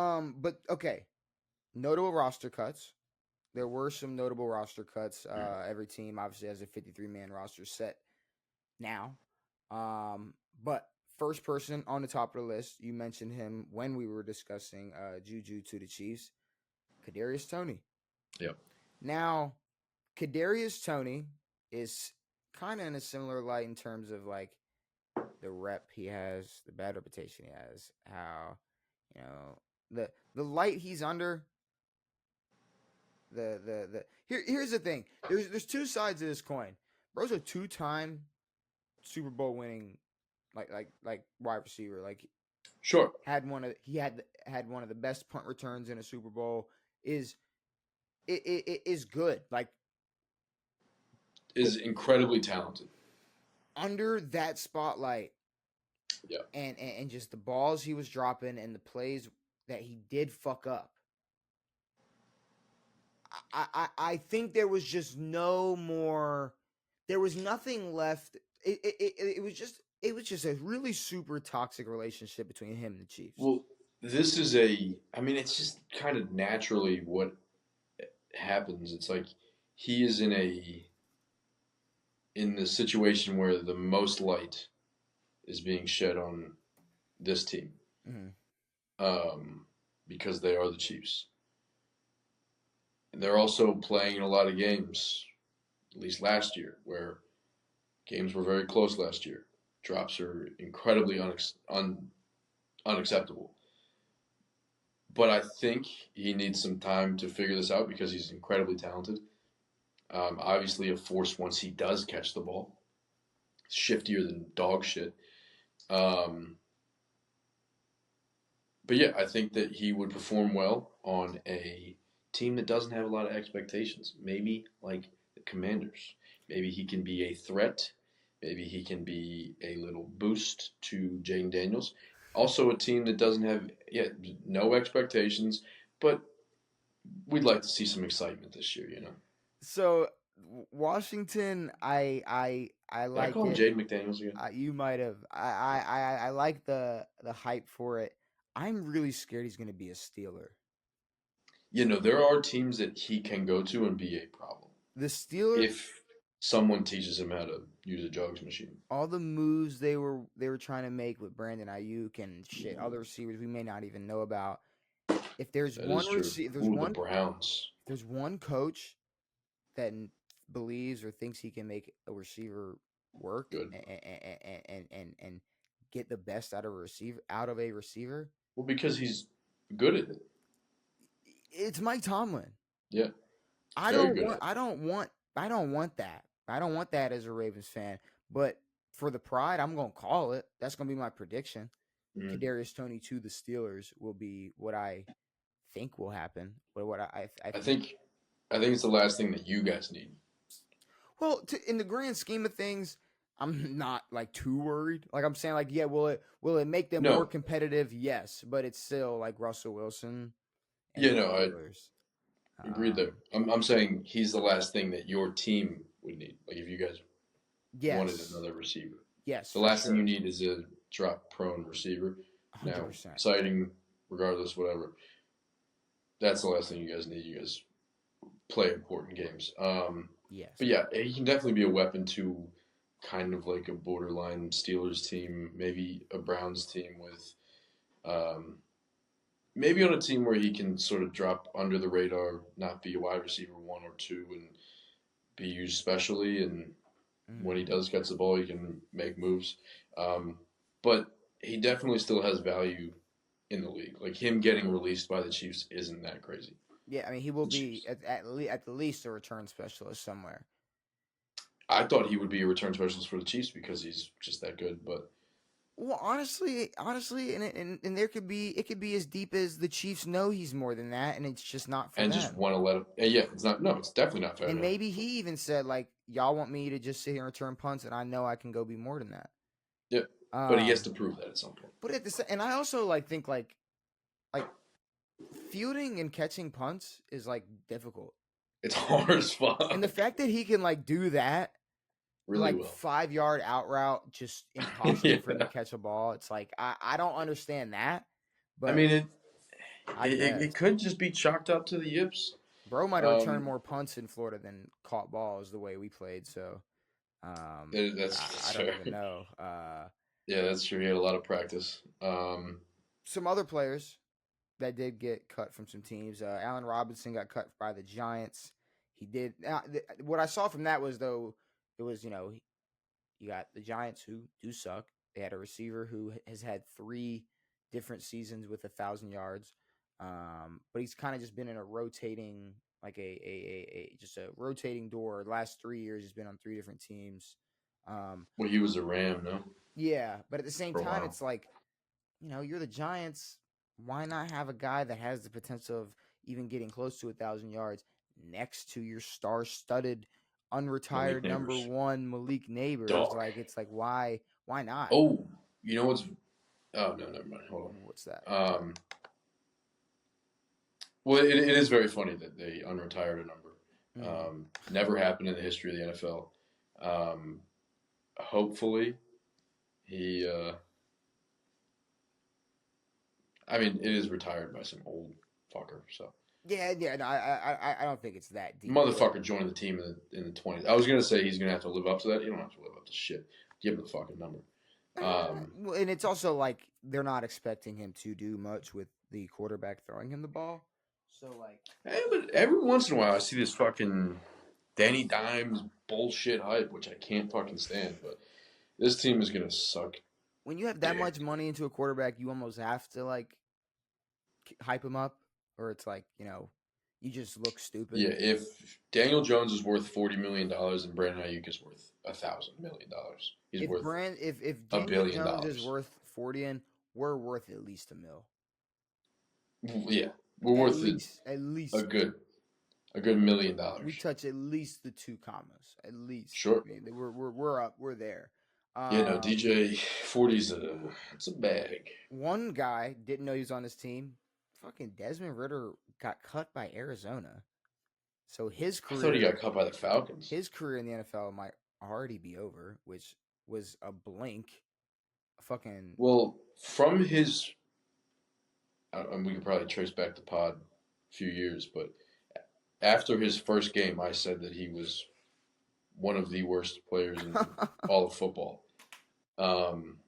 But okay, notable roster cuts. There were some notable roster cuts. Every team obviously has a 53-man roster set now. But first person on the top of the list, you mentioned him when we were discussing Juju to the Chiefs, Kadarius Toney. Yep. Now, Kadarius Toney is kind of in a similar light in terms of like the rep he has, the bad reputation he has, how the light he's under. Here's the thing. There's two sides of this coin. Bro's a 2-time Super Bowl winning like wide receiver. Like Sure. had one of the best punt returns in a Super Bowl. Is good. Like Is incredibly talented. under that spotlight. Yeah. And just the balls he was dropping and the plays that he did fuck up. I think there was just no more. There was nothing left. It was just a really super toxic relationship between him and the Chiefs. Well, this is I mean, it's just kind of naturally what happens. It's like he is in the situation where the most light is being shed on this team, because they are the Chiefs. And they're also playing in a lot of games, at least last year, where games were very close last year. Drops are incredibly unacceptable. But I think he needs some time to figure this out because he's incredibly talented. Obviously, a force once he does catch the ball. Shiftier than dog shit. But yeah, I think that he would perform well on a team that doesn't have a lot of expectations. Maybe like the Commanders. Maybe he can be a threat. Maybe he can be a little boost to Jaden Daniels. Also, a team that doesn't have no expectations, but we'd like to see some excitement this year. So Washington, I Did I like call him it. Jaden McDaniels again? You might have. I like the hype for it. I'm really scared he's going to be a Steeler. There are teams that he can go to and be a problem The Steelers, if someone teaches him how to use a jugs machine. all the moves they were trying to make with Brandon Ayuk and shit, other receivers we may not even know about. If there's That one is true. receiver, Ooh, the Browns. if there's one coach that believes or thinks he can make a receiver work Good. and get the best out of a receiver. Well, because he's good at it. It's Mike Tomlin. Yeah. I Very don't good want at it. I don't want I don't want that. I don't want that as a Ravens fan. But for the pride, I'm gonna call it. That's gonna be my prediction. Mm-hmm. Kadarius Toney to the Steelers will be what I think will happen. But what I I think. think I think it's the last thing that you guys need. Well, in the grand scheme of things, I'm not like too worried. Like I'm saying, like yeah, will it make them more No. competitive? Yes, but it's still like Russell Wilson and Yeah, the no, I Steelers. agreed there. I'm saying he's the last thing that your team would need. Like if you guys wanted Yes, another receiver. yes, The for last thing you sure, need is a drop prone receiver. Now, 100%. exciting, regardless, whatever. That's the last thing you guys need. You guys play important games. Yes, But yeah, he can definitely be a weapon to kind of like a borderline Steelers team, maybe a Browns team with, um, maybe on a team where he can sort of drop under the radar, not be a wide receiver one or two, and be used specially. And when he does catch the ball, he can make moves. Um, but he definitely still has value in the league. Like him getting released by the Chiefs isn't that crazy. yeah. I mean, he will The be Chiefs. at the least a return specialist somewhere. I thought he would be a return specialist for the Chiefs because he's just that good. But Well, honestly, and there could be it could be as deep as the Chiefs know he's more than that, and it's just not for and just them. want to let him. Yeah, it's not. No, it's definitely not fair And to him. maybe he even said like, "Y'all want me to just sit here and return punts, and I know I can go be more than that." Yeah, but he has Um, to prove that at some point. but and I also like think like fielding and catching punts is like difficult, It's hard as fuck. and the fact that he can like do that Really like well. 5 yard out route, just impossible Yeah. for him to catch a ball. It's like I don't understand that, I but mean, I It guess. could just be chalked up to the yips. Bro might have returned Um, more punts in Florida than caught balls the way we played. So that's I don't fair. even know. Yeah, that's true. He had a lot of practice. Some other players that did get cut from some teams. Allen Robinson got cut by the Giants. He did. What I saw from that was though, it was you got the Giants who do suck. They had a receiver who has had 3 different seasons with 1,000 yards. But he's kind of just been in a rotating, like a just a rotating door. The last 3 years, he's been on 3 different teams. Well, he was a Ram, no, Yeah, but at the same for a time, while. it's like you're the Giants. Why not have a guy that has the potential of even getting close to 1,000 yards next to your star-studded, Malik unretired number Neighbors, one Malik Neighbors? dog. Like it's like why not? Oh, you know what's? Oh no, never mind. Hold What's that? on. Well, it is very funny that they unretired a number. Mm. Never happened in the history of the NFL. Hopefully, he. I mean, it is retired by some old fucker. So Yeah. No, I don't think it's that deep, but motherfucker joined the team in the 20s. I was gonna say he's gonna have to live up to that. You don't have to live up to shit. Give him the fucking number. well, and it's also like they're not expecting him to do much with the quarterback throwing him the ball. So like But every once in a while, I see this fucking Danny Dimes bullshit hype, which I can't fucking stand. But this team is gonna suck when you have that dick. much money into a quarterback, you almost have to like hype him up, or it's like you just look stupid. Yeah, if Daniel Jones is worth $40 million and Brandon Ayuk is worth $1,000 million, he's If worth Brand if a Daniel billion Jones is dollars. worth 40 in, we're worth at least a mil. Yeah, we're At worth least, at a least good a good million we dollars. touch at least the 2 commas. At least. Sure. I mean, we're up, we're there. Yeah, no, Um, DJ 40's it's a bag. One guy didn't know he was on this team. Fucking Desmond Ritter got cut by Arizona, so I thought he got cut by the Falcons. his career in the NFL might already be over, which was a blink. Fucking Well, from his, and we could probably trace back the pod a few years, but after his first game, I said that he was one of the worst players in all of football. Um,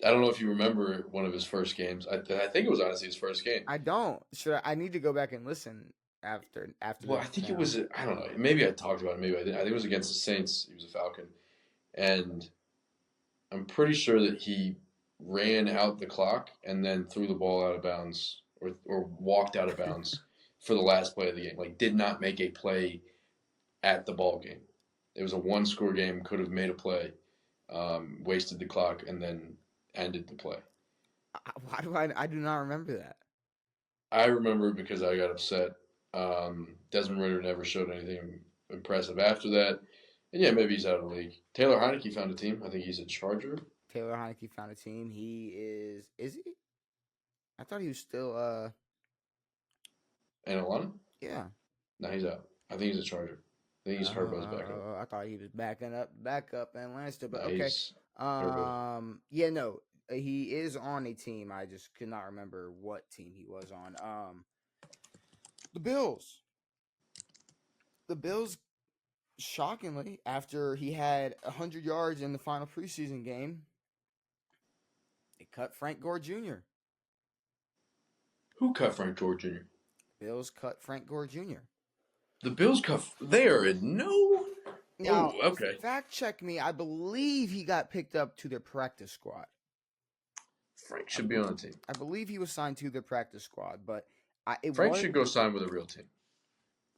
I don't know if you remember one of his first games. I think it was honestly his first game. I don't. I need to go back and listen after Well, the I think it sound. was. I don't know. Maybe I talked about it. Maybe I didn't. I think it was against the Saints. He was a Falcon, and I'm pretty sure that he ran out the clock and then threw the ball out of bounds or walked out of bounds for the last play of the game. Like, did not make a play at the ball game. It was a one-score game. Could have made a play, wasted the clock, and then ended the play. Why do I do not remember that? I remember because I got upset. Desmond Ritter never showed anything impressive after that. And yeah, maybe he's out of the league. Taylor Heineke found a team. I think he's a Charger. Taylor Heineke found a team. He is he? I thought he was still And Atlanta? yeah. No, he's out. I think he's a Charger. I think he's Herbo's backup. I thought he was back up and Lancaster, No, but okay. he's Herbo. Yeah, no, he is on a team. I just could not remember what team he was on. The Bills. The Bills, shockingly, after he had 100 yards in the final preseason game, they cut Frank Gore Jr. Who cut Frank Gore Jr.? Bills cut Frank Gore Jr. The Bills cut. They are in no. Oh, Now, okay. fact check me. I believe he got picked up to their practice squad. Frank should be on the team. I believe he was signed to their practice squad, but it Frank was should go sign with a real team.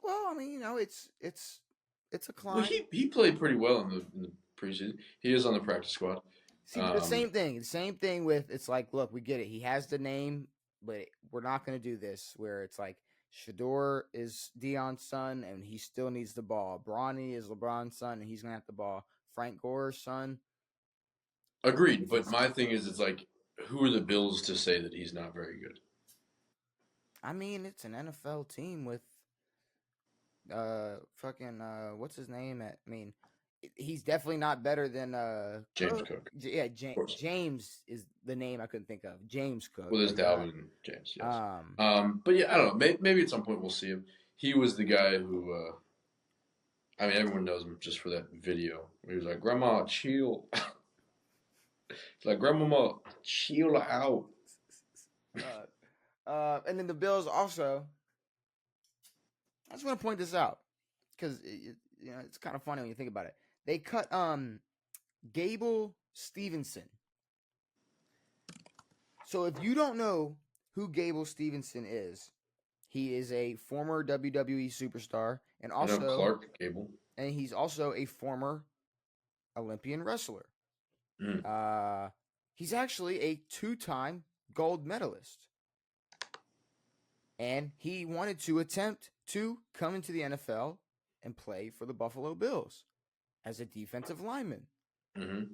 well. I mean, it's a Well, climb. he played pretty well in the preseason. He is on the practice squad. See, but the same thing. The same thing with it's like, look, we get it. He has the name, but we're not going to do this. Where it's like Shador is Dion's son, and he still needs the ball. Bronny is LeBron's son, and he's going to have the ball. Frank Gore's son. Agreed, If but he's, my thing is, it's like, who are the Bills to say that he's not very good? I mean, it's an NFL team with fucking what's his name? I mean, he's definitely not better than James Cook. Yeah, Of course. James is the name I couldn't think of. James Cook. Well, there's But Dalvin and James, yes. um, But yeah, I don't know. Maybe at some point we'll see him. He was the guy who, I mean, everyone knows him just for that video where he was like, "Grandma, chill." He's like, "Grandmama, chill out." and then the Bills also. I just want to point this out because it's kind of funny when you think about it. They cut Gable Stevenson. So if you don't know who Gable Stevenson is, he is a former WWE superstar and I know also Clark Gable. and he's also a former Olympian wrestler. Mm. He's actually a 2-time gold medalist. And he wanted to attempt to come into the NFL and play for the Buffalo Bills as a defensive lineman. Mm-hmm.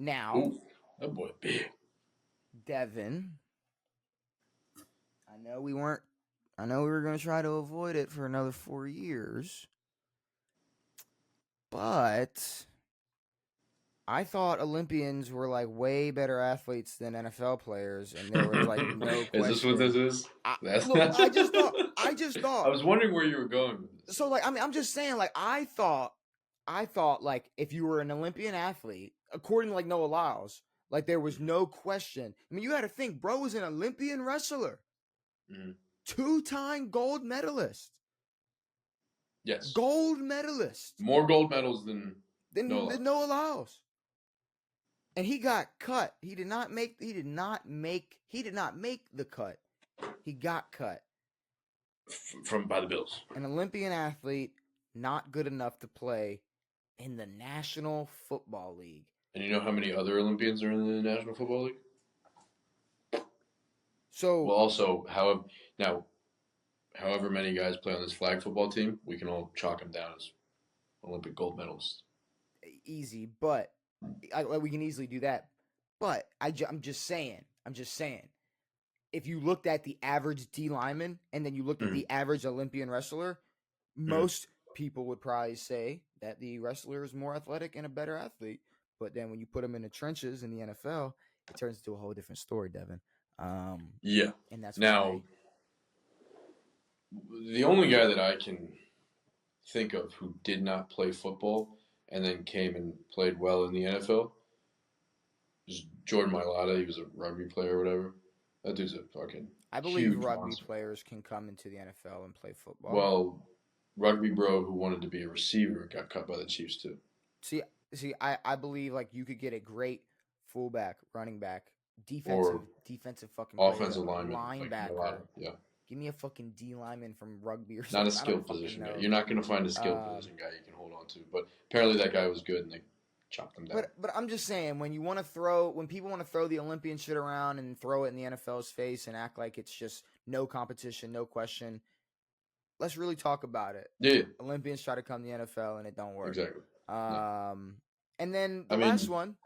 Now, Ooh, that boy big. Devan, I know we were going to try to avoid it for another 4 years. But I thought Olympians were like way better athletes than NFL players, and there was like no question. Is this what this is? I just thought. I was wondering where you were going with this. So like, I mean, I'm just saying, like, I thought like if you were an Olympian athlete, according to like Noah Lyles, like there was no question. I mean, you got to think, bro was an Olympian wrestler, 2-time gold medalist. Yes, gold medalist. More gold medals than Noah Lyles. And he got cut. He did not make the cut. He got cut. By the Bills. An Olympian athlete, not good enough to play in the National Football League. And you know how many other Olympians are in the National Football League? So, well, also, however many guys play on this flag football team, we can all chalk them down as Olympic gold medalists. Easy, but we can easily do that. But I'm just saying. If you looked at the average D lineman and then you looked at the average Olympian wrestler, most people would probably say that the wrestler is more athletic and a better athlete. But then when you put them in the trenches in the NFL, it turns into a whole different story, Devan. Yeah. And that's now the only guy that I can think of who did not play football and then came and played well in the NFL was Jordan Mailata. He was a rugby player or whatever. That dude's a fucking I believe huge rugby monster. players can come into the NFL and play football. Well, rugby bro who wanted to be a receiver got cut by the Chiefs too. See, I believe like you could get a great fullback, running back, defensive fucking offensive player, lineman, linebacker. Like yeah. Give me a fucking D lineman from rugby or something. Not a skilled position guy. You're not going to find a skilled position guy you can hold on to. But apparently that guy was good and they chopped him down. But I'm just saying, when people want to throw the Olympian shit around and throw it in the NFL's face and act like it's just no competition, no question, let's really talk about it. Yeah. Olympians try to come to the NFL and it don't work. Exactly. And then the last one.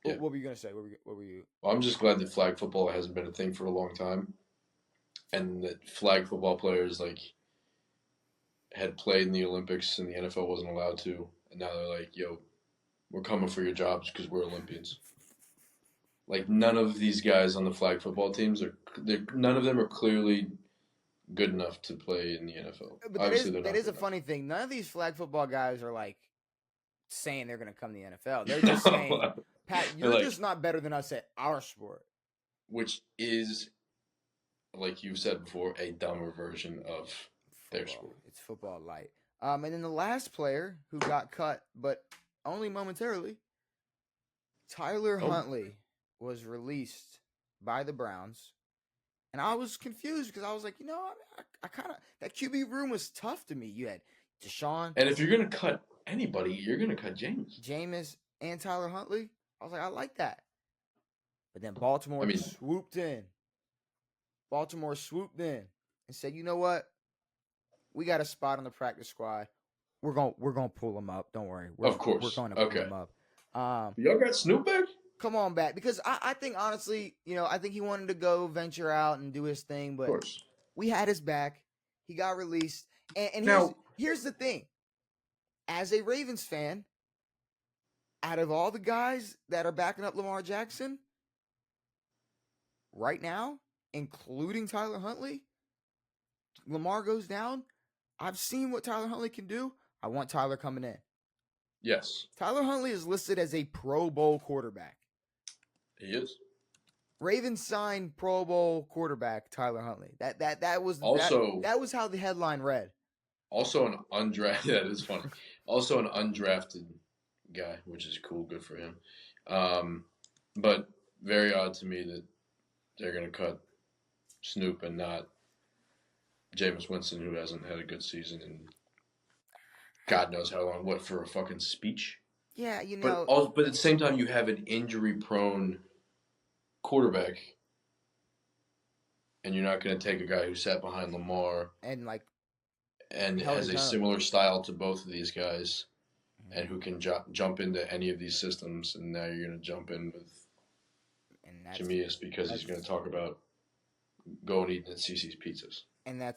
Yeah. What were you going to say? What were you? Well, I'm just glad that flag football hasn't been a thing for a long time. And that flag football players like had played in the Olympics and the NFL wasn't allowed to, and now they're like, "Yo, we're coming for your jobs because we're Olympians." Like none of these guys on the flag football teams none of them are clearly good enough to play in the NFL. But that is a funny thing. None of these flag football guys are like saying they're going to come to the NFL. They're just saying, "Pat, you're just not better than us at our sport," which is, like you said before, a dumber version of their sport. It's football light. And then the last player who got cut, but only momentarily, Tyler Huntley was released by the Browns. And I was confused because I was like, I kind of, that QB room was tough to me. You had Deshaun. And if you're going to cut anybody, you're going to cut Jameis and Tyler Huntley. I was like, I like that. But then Baltimore swooped in. Baltimore swooped in and said, "You know what? We got a spot on the practice squad. We're gonna pull him up. Don't worry. Of course, we're going to pull him up." Y'all got Snoop back? Come on back, because I think honestly, I think he wanted to go venture out and do his thing, but we had his back. He got released, and here's the thing: as a Ravens fan, out of all the guys that are backing up Lamar Jackson right now, including Tyler Huntley, Lamar goes down. I've seen what Tyler Huntley can do. I want Tyler coming in. Yes, Tyler Huntley is listed as a Pro Bowl quarterback. he is. Ravens signed Pro Bowl quarterback Tyler Huntley. That was Also, that was how the headline read. also an undrafted. That is funny. Also an undrafted guy, which is cool. Good for him. But very odd to me that they're going to cut Snoop and not Jameis Winston, who hasn't had a good season in God knows how long. What, for a fucking speech? Yeah, But at the same time, you have an injury-prone quarterback, and you're not going to take a guy who sat behind Lamar and has a similar style to both of these guys, and who can jump into any of these systems. And now you're going to jump in with Jameis because he's going to talk about going eating at CC's Pizzas. And that's